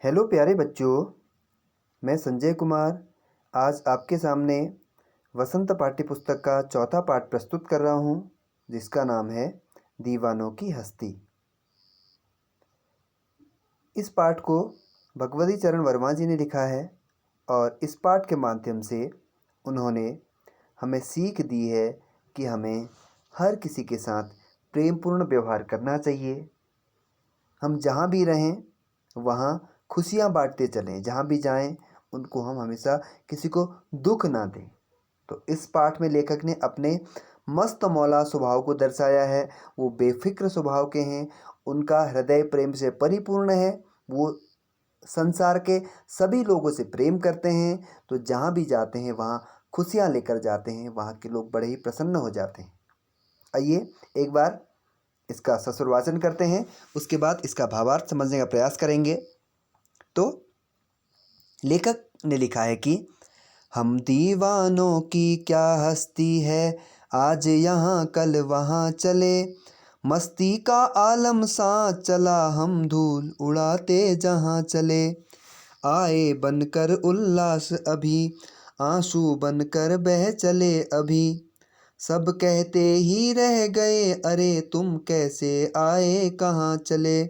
Hello प्यारे बच्चों, मैं संजय कुमार आज आपके सामने वसंत पाठ्यपुस्तक का चौथा पाठ प्रस्तुत कर रहा हूँ, जिसका नाम है दीवानों की हस्ती। इस पाठ को भगवती चरण वर्मा जी ने लिखा है और इस पाठ के माध्यम से उन्होंने हमें सीख दी है कि हमें हर किसी के साथ प्रेमपूर्ण व्यवहार करना चाहिए। हम जहाँ भी रहें वहाँ खुशियाँ बांटते चलें, जहाँ भी जाएं उनको हम हमेशा किसी को दुख ना दें। तो इस पाठ में लेखक ने अपने मस्त मौला स्वभाव को दर्शाया है। वो बेफिक्र स्वभाव के हैं, उनका हृदय प्रेम से परिपूर्ण है, वो संसार के सभी लोगों से प्रेम करते हैं। तो जहाँ भी जाते हैं वहाँ खुशियाँ लेकर जाते हैं, वहाँ के लोग बड़े ही प्रसन्न हो जाते हैं। आइए एक बार इसका ससुर वाचन करते हैं, उसके बाद इसका भावार्थ समझने का प्रयास करेंगे। तो लेखक ने लिखा है कि हम दीवानों की क्या हस्ती है, आज यहाँ कल वहाँ चले, मस्ती का आलम सा चला, हम धूल उड़ाते जहाँ चले, आए बनकर उल्लास अभी, आंसू बनकर बह चले अभी, सब कहते ही रह गए अरे तुम कैसे आए कहाँ चले,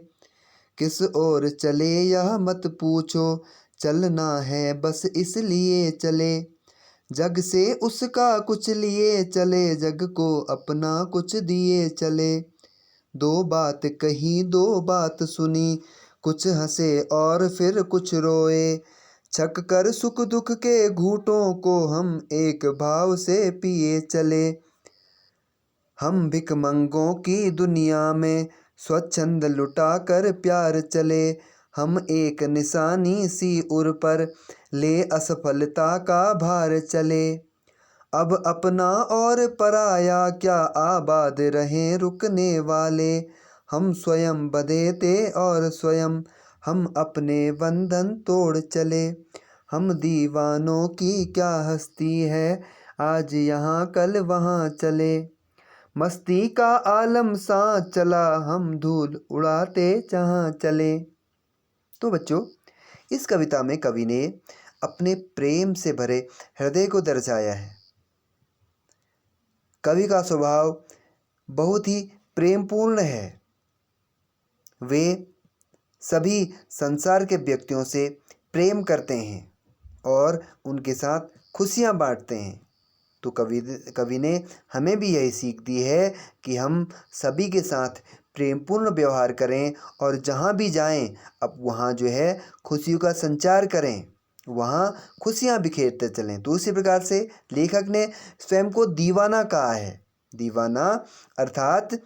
किस ओर चले यह मत पूछो, चलना है बस इसलिए चले, जग से उसका कुछ लिए चले, जग को अपना कुछ दिए चले, दो बात कही दो बात सुनी, कुछ हंसे और फिर कुछ रोए, छक कर सुख दुख के घूंटों को हम एक भाव से पिए चले, हम भिखमंगों की दुनिया में स्वच्छंद लुटा कर प्यार चले, हम एक निशानी सी उर पर ले असफलता का भार चले, अब अपना और पराया क्या आबाद रहें रुकने वाले, हम स्वयं बंधे थे और स्वयं हम अपने बंधन तोड़ चले, हम दीवानों की क्या हस्ती है, आज यहाँ कल वहाँ चले, मस्ती का आलम सा चला, हम धूल उड़ाते जहाँ चले। तो बच्चों, इस कविता में कवि ने अपने प्रेम से भरे हृदय को दर्शाया है। कवि का स्वभाव बहुत ही प्रेमपूर्ण है। वे सभी संसार के व्यक्तियों से प्रेम करते हैं और उनके साथ खुशियाँ बांटते हैं। तो कवि ने हमें भी यही सीख दी है कि हम सभी के साथ प्रेमपूर्ण व्यवहार करें और जहाँ भी जाएं अब वहाँ जो है खुशियों का संचार करें, वहाँ खुशियाँ बिखेरते चलें। तो उसी प्रकार से लेखक ने स्वयं को दीवाना कहा है। दीवाना अर्थात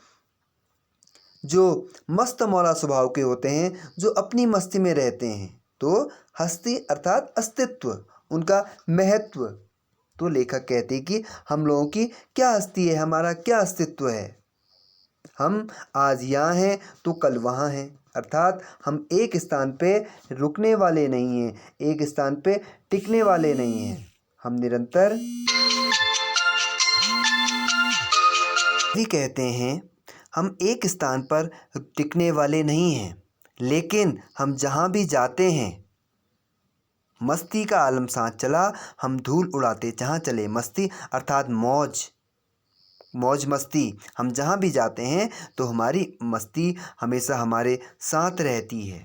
जो मस्त मौला स्वभाव के होते हैं, जो अपनी मस्ती में रहते हैं। तो हस्ती अर्थात अस्तित्व, उनका महत्व। तो लेखक कहते हैं कि हम लोगों की क्या हस्ती है, हमारा क्या अस्तित्व है। हम आज यहाँ हैं तो कल वहाँ हैं, अर्थात हम एक स्थान पे रुकने वाले नहीं हैं, एक स्थान पे टिकने वाले नहीं हैं। हम निरंतर भी कहते हैं हम एक स्थान पर टिकने वाले नहीं हैं, लेकिन हम जहाँ भी जाते हैं मस्ती का आलम साथ चला, हम धूल उड़ाते जहाँ चले। मस्ती अर्थात मौज, मौज मस्ती। हम जहाँ भी जाते हैं तो हमारी मस्ती हमेशा हमारे साथ रहती है।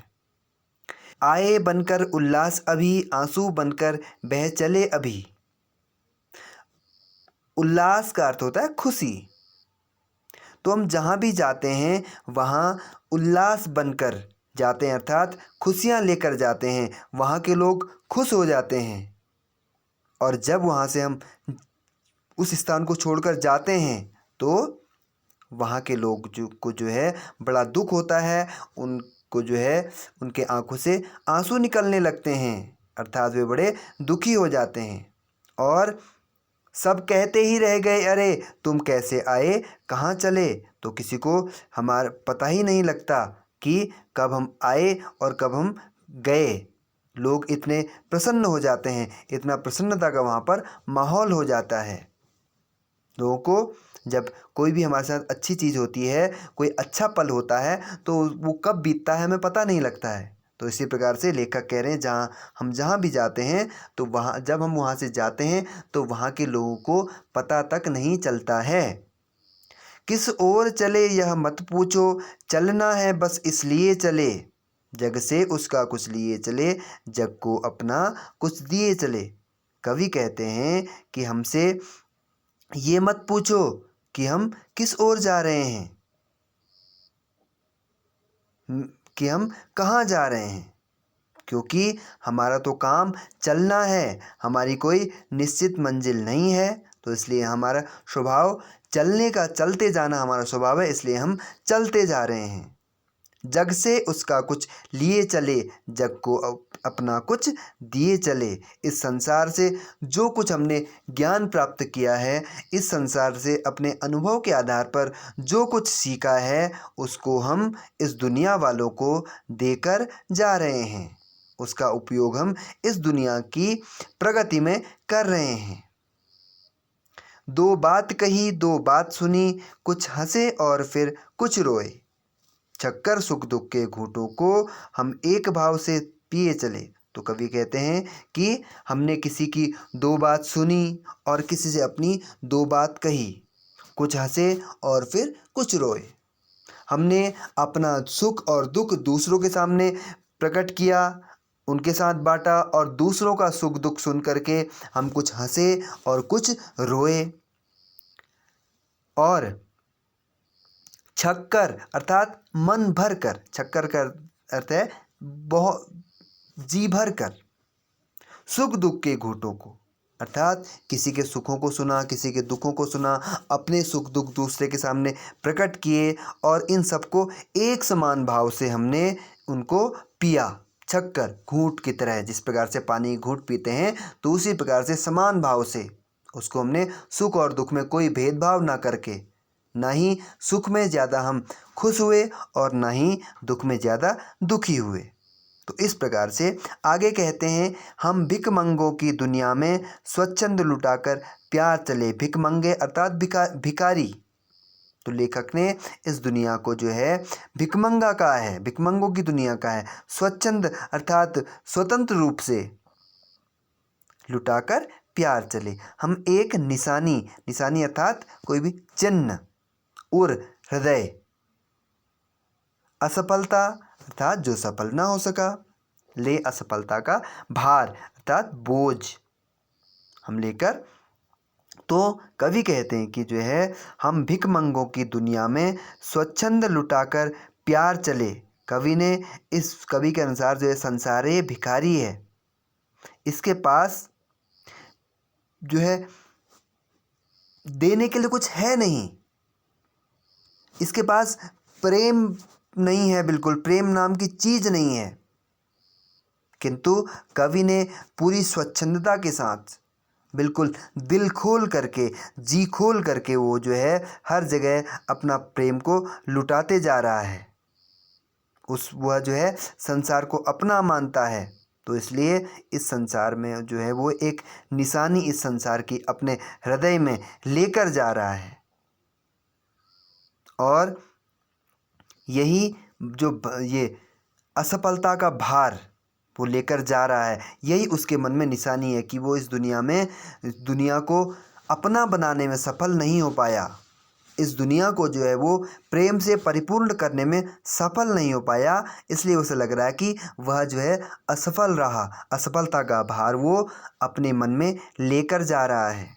आए बनकर उल्लास अभी, आंसू बनकर बह चले अभी। उल्लास का अर्थ होता है खुशी। तो हम जहाँ भी जाते हैं वहाँ उल्लास बनकर जाते हैं, अर्थात खुशियाँ लेकर जाते हैं। वहाँ के लोग खुश हो जाते हैं और जब वहाँ से हम उस स्थान को छोड़कर जाते हैं तो वहाँ के लोग जो है बड़ा दुख होता है। उनको जो है उनके आंखों से आंसू निकलने लगते हैं, अर्थात वे बड़े दुखी हो जाते हैं और सब कहते ही रह गए अरे तुम कैसे आए कहाँ चले। तो किसी को हमारा पता ही नहीं लगता कि कब हम आए और कब हम गए। लोग इतने प्रसन्न हो जाते हैं, इतना प्रसन्नता का वहाँ पर माहौल हो जाता है। लोगों को जब कोई भी हमारे साथ अच्छी चीज़ होती है, कोई अच्छा पल होता है, तो वो कब बीतता है हमें पता नहीं लगता है। तो इसी प्रकार से लेखक कह रहे हैं हम जहाँ भी जाते हैं तो जब हम वहाँ से जाते हैं तो वहाँ के लोगों को पता तक नहीं चलता है। किस ओर चले यह मत पूछो, चलना है बस इसलिए चले, जग से उसका कुछ लिए चले, जग को अपना कुछ दिए चले। कवि कहते हैं कि हमसे ये मत पूछो कि हम किस ओर जा रहे हैं, कि हम कहाँ जा रहे हैं, क्योंकि हमारा तो काम चलना है, हमारी कोई निश्चित मंजिल नहीं है। तो इसलिए हमारा स्वभाव चलने का, चलते जाना हमारा स्वभाव है, इसलिए हम चलते जा रहे हैं। जग से उसका कुछ लिए चले, जग को अपना कुछ दिए चले। इस संसार से जो कुछ हमने ज्ञान प्राप्त किया है, इस संसार से अपने अनुभव के आधार पर जो कुछ सीखा है, उसको हम इस दुनिया वालों को देकर जा रहे हैं। उसका उपयोग हम इस दुनिया की प्रगति में कर रहे हैं। दो बात कही दो बात सुनी, कुछ हंसे और फिर कुछ रोए, छक्कर सुख दुख के घूंटों को हम एक भाव से पिए चले। तो कवि कहते हैं कि हमने किसी की दो बात सुनी और किसी से अपनी दो बात कही, कुछ हंसे और फिर कुछ रोए। हमने अपना सुख और दुख दूसरों के सामने प्रकट किया, उनके साथ बांटा, और दूसरों का सुख दुख सुन करके हम कुछ हंसे और कुछ रोए। और छक्कर अर्थात मन भर कर, छक्कर का अर्थ है बहुत जी भर कर, सुख दुख के घूंटों को अर्थात किसी के सुखों को सुना, किसी के दुखों को सुना, अपने सुख दुख दूसरे के सामने प्रकट किए और इन सबको एक समान भाव से हमने उनको पिया। छक्कर घूंट की तरह, जिस प्रकार से पानी घूंट पीते हैं, तो उसी प्रकार से समान भाव से उसको हमने सुख और दुख में कोई भेदभाव ना करके, ना ही सुख में ज़्यादा हम खुश हुए और ना ही दुख में ज़्यादा दुखी हुए। तो इस प्रकार से आगे कहते हैं, हम भिखमंगों की दुनिया में स्वच्छंद लुटाकर प्यार चले। भिखमंगे अर्थात भिखारी। तो लेखक ने इस दुनिया को जो है भिखमंगा कहा है, भिखमंगों की दुनिया का है। स्वच्छंद अर्थात स्वतंत्र रूप से लुटाकर प्यार चले। हम एक निशानी, निशानी अर्थात कोई भी चिन्ह, और हृदय, असफलता अर्थात जो सफल ना हो सका, ले असफलता का भार अर्थात बोझ हम लेकर। तो कवि कहते हैं कि जो है हम भिखमंगों की दुनिया में स्वच्छंद लुटाकर प्यार चले। कवि ने, इस कवि के अनुसार जो है संसार ये भिखारी है, इसके पास जो है देने के लिए कुछ है नहीं, इसके पास प्रेम नहीं है, बिल्कुल प्रेम नाम की चीज़ नहीं है। किंतु कवि ने पूरी स्वच्छंदता के साथ, बिल्कुल दिल खोल करके, जी खोल करके वो जो है हर जगह अपना प्रेम को लुटाते जा रहा है। वह जो है संसार को अपना मानता है, तो इसलिए इस संसार में जो है वो एक निशानी इस संसार की अपने हृदय में लेकर जा रहा है। और यही जो ये असफलता का भार वो लेकर जा रहा है, यही उसके मन में निशानी है कि वो इस दुनिया को अपना बनाने में सफल नहीं हो पाया। इस दुनिया को जो है वो प्रेम से परिपूर्ण करने में सफल नहीं हो पाया, इसलिए उसे लग रहा है कि वह जो है असफल रहा। असफलता का भार वो अपने मन में लेकर जा रहा है।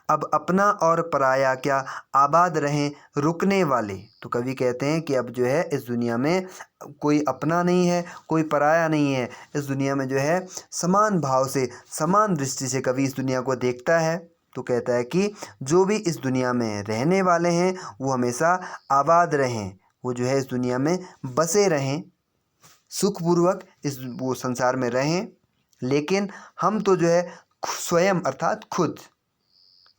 अब अपना और पराया क्या आबाद रहें रुकने वाले। तो कवि कहते हैं कि अब जो है इस दुनिया में कोई अपना नहीं है, कोई पराया नहीं है। इस दुनिया में जो है समान भाव से, समान दृष्टि से कवि इस दुनिया को देखता है। तो कहता है कि जो भी इस दुनिया में रहने वाले हैं वो हमेशा आबाद रहें, वो जो है इस दुनिया में बसे रहें, सुखपूर्वक वो संसार में रहें। लेकिन हम तो जो है स्वयं अर्थात खुद,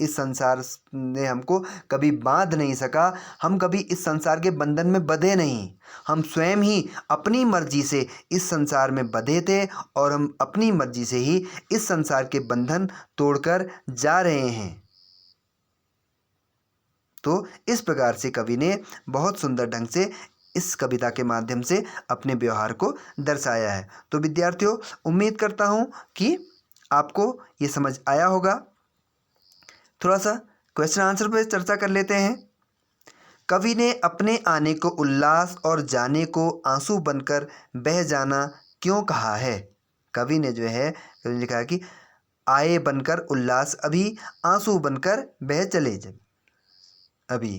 इस संसार ने हमको कभी बांध नहीं सका, हम कभी इस संसार के बंधन में बंधे नहीं। हम स्वयं ही अपनी मर्जी से इस संसार में बंधे थे और हम अपनी मर्जी से ही इस संसार के बंधन तोड़कर जा रहे हैं। तो इस प्रकार से कवि ने बहुत सुंदर ढंग से इस कविता के माध्यम से अपने व्यवहार को दर्शाया है। तो विद्यार्थियों, उम्मीद करता हूँ कि आपको ये समझ आया होगा। थोड़ा सा क्वेश्चन आंसर पर चर्चा कर लेते हैं। कवि ने अपने आने को उल्लास और जाने को आंसू बनकर बह जाना क्यों कहा है? कवि ने जो है, कवि ने लिखा है कि आए बनकर उल्लास अभी, आंसू बनकर बह चले जब अभी।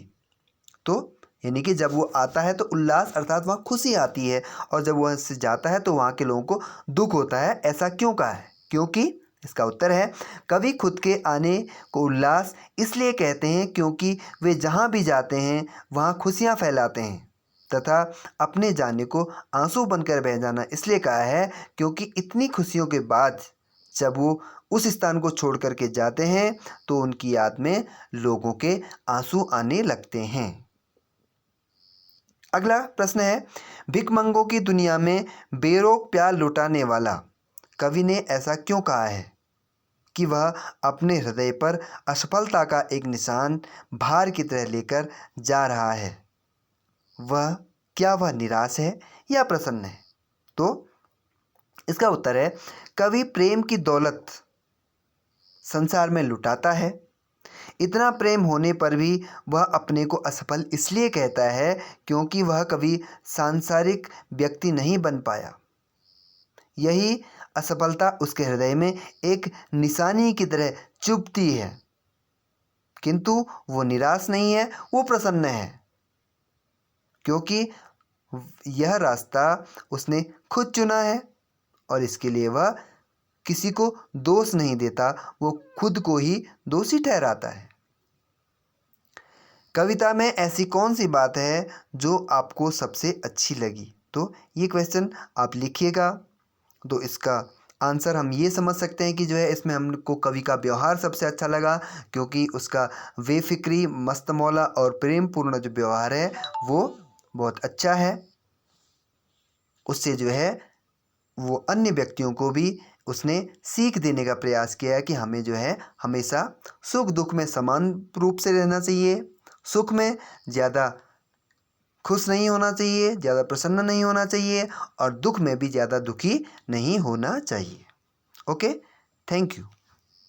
तो यानी कि जब वो आता है तो उल्लास अर्थात वहाँ खुशी आती है, और जब वहाँ से जाता है तो वहाँ के लोगों को दुख होता है। ऐसा क्यों कहा है? क्योंकि इसका उत्तर है, कवि खुद के आने को उल्लास इसलिए कहते हैं क्योंकि वे जहाँ भी जाते हैं वहाँ खुशियाँ फैलाते हैं, तथा अपने जाने को आंसू बनकर बह जाना इसलिए कहा है क्योंकि इतनी खुशियों के बाद जब वो उस स्थान को छोड़ करके जाते हैं तो उनकी याद में लोगों के आंसू आने लगते हैं। अगला प्रश्न है, भिखमंगों की दुनिया में बेरोक प्यार लुटाने वाला कवि ने ऐसा क्यों कहा है कि वह अपने हृदय पर असफलता का एक निशान भार की तरह लेकर जा रहा है? क्या वह निराश है या प्रसन्न है? तो इसका उत्तर है, कवि प्रेम की दौलत संसार में लुटाता है। इतना प्रेम होने पर भी वह अपने को असफल इसलिए कहता है क्योंकि वह कभी सांसारिक व्यक्ति नहीं बन पाया। यही असफलता उसके हृदय में एक निशानी की तरह चुभती है, किंतु वो निराश नहीं है, वो प्रसन्न है, क्योंकि यह रास्ता उसने खुद चुना है और इसके लिए वह किसी को दोष नहीं देता, वो खुद को ही दोषी ठहराता है। कविता में ऐसी कौन सी बात है जो आपको सबसे अच्छी लगी? तो ये क्वेश्चन आप लिखिएगा। तो इसका आंसर हम ये समझ सकते हैं कि जो है इसमें हमको कवि का व्यवहार सबसे अच्छा लगा, क्योंकि उसका बेफिक्री, मस्त मौला और प्रेम पूर्ण जो व्यवहार है वो बहुत अच्छा है। उससे जो है वो अन्य व्यक्तियों को भी उसने सीख देने का प्रयास किया है कि हमें जो है हमेशा सुख दुख में समान रूप से रहना चाहिए। सुख में ज़्यादा खुश नहीं होना चाहिए, ज़्यादा प्रसन्न नहीं होना चाहिए, और दुख में भी ज़्यादा दुखी नहीं होना चाहिए। Okay, thank you.